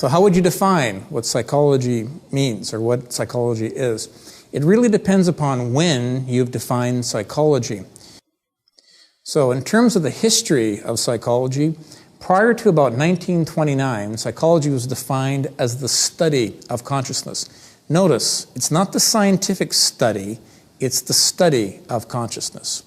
So how would you define what psychology means or what psychology is? It really depends upon when you've defined psychology. So in terms of the history of psychology, prior to about 1929, psychology was defined as the study of consciousness. Notice, it's not the scientific study, it's the study of consciousness.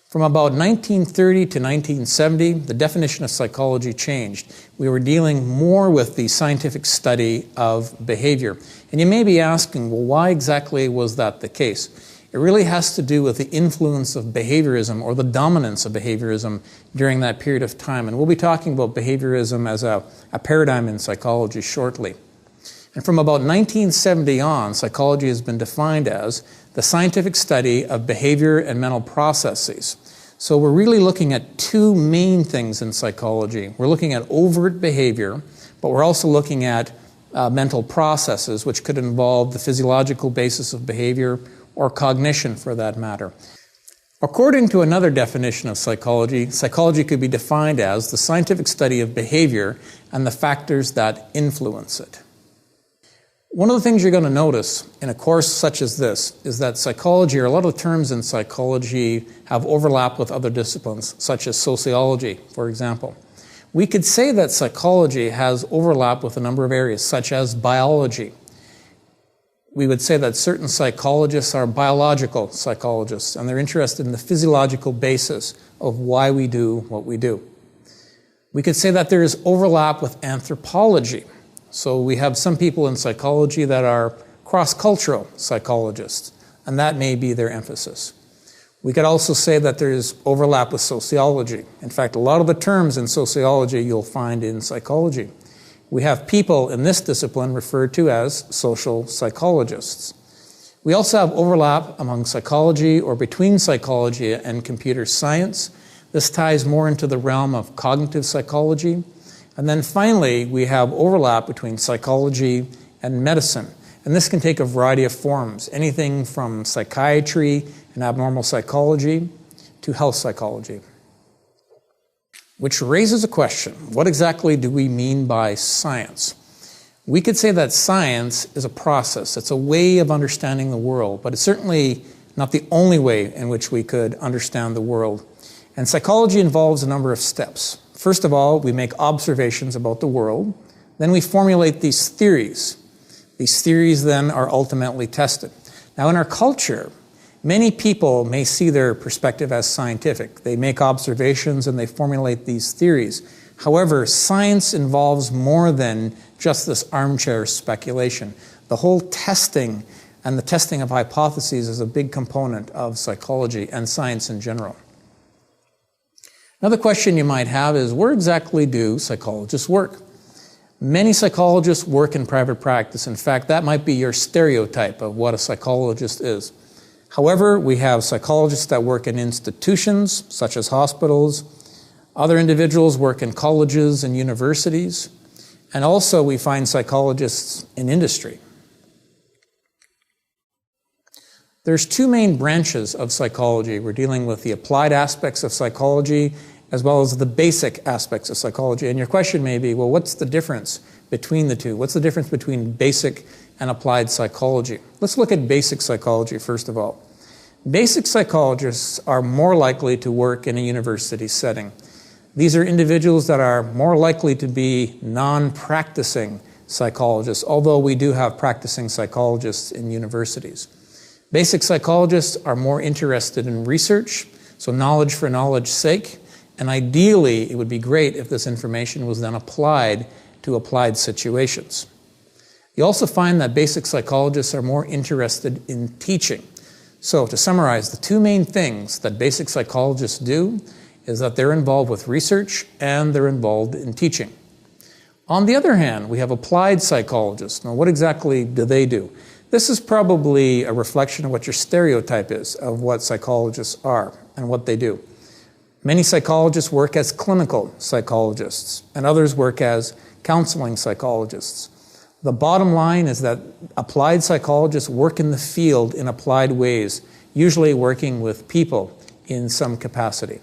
From about 1930 to 1970, the definition of psychology changed. We were dealing more with the scientific study of behavior. And you may be asking, well, why exactly was that the case? It really has to do with the influence of behaviorism or the dominance of behaviorism during that period of time. And we'll be talking about behaviorism as a paradigm in psychology shortly. And from about 1970 on, psychology has been defined as the scientific study of behavior and mental processes. So we're really looking at two main things in psychology. We're looking at overt behavior, but we're also looking at mental processes, which could involve the physiological basis of behavior or cognition for that matter. According to another definition of psychology, psychology could be defined as the scientific study of behavior and the factors that influence it. One of the things you're going to notice in a course such as this is that psychology, or a lot of the terms in psychology, have overlap with other disciplines, such as sociology, for example. We could say that psychology has overlap with a number of areas, such as biology. We would say that certain psychologists are biological psychologists, and they're interested in the physiological basis of why we do what we do. We could say that there is overlap with anthropology. So we have some people in psychology that are cross-cultural psychologists, and that may be their emphasis. We could also say that there's overlap with sociology. In fact, a lot of the terms in sociology you'll find in psychology. We have people in this discipline referred to as social psychologists. We also have overlap among psychology or between psychology and computer science. This ties more into the realm of cognitive psychology. And then finally, we have overlap between psychology and medicine. And this can take a variety of forms, anything from psychiatry and abnormal psychology to health psychology. Which raises a question, what exactly do we mean by science? We could say that science is a process. It's a way of understanding the world, but it's certainly not the only way in which we could understand the world. And psychology involves a number of steps. First of all, we make observations about the world. Then we formulate these theories. These theories then are ultimately tested. Now in our culture, many people may see their perspective as scientific. They make observations and they formulate these theories. However, science involves more than just this armchair speculation. The whole testing and the testing of hypotheses is a big component of psychology and science in general. Another question you might have is, where exactly do psychologists work? Many psychologists work in private practice. In fact, that might be your stereotype of what a psychologist is. However, we have psychologists that work in institutions, such as hospitals. Other individuals work in colleges and universities. And also we find psychologists in industry. There's two main branches of psychology. We're dealing with the applied aspects of psychology as well as the basic aspects of psychology. And your question may be, well, what's the difference between the two? What's the difference between basic and applied psychology? Let's look at basic psychology first of all. Basic psychologists are more likely to work in a university setting. These are individuals that are more likely to be non-practicing psychologists, although we do have practicing psychologists in universities. Basic psychologists are more interested in research, so knowledge for knowledge's sake, and ideally it would be great if this information was then applied to applied situations. You also find that basic psychologists are more interested in teaching. So to summarize, the two main things that basic psychologists do is that they're involved with research and they're involved in teaching. On the other hand, we have applied psychologists. Now, what exactly do they do? This is probably a reflection of what your stereotype is of what psychologists are and what they do. Many psychologists work as clinical psychologists, and others work as counseling psychologists. The bottom line is that applied psychologists work in the field in applied ways, usually working with people in some capacity.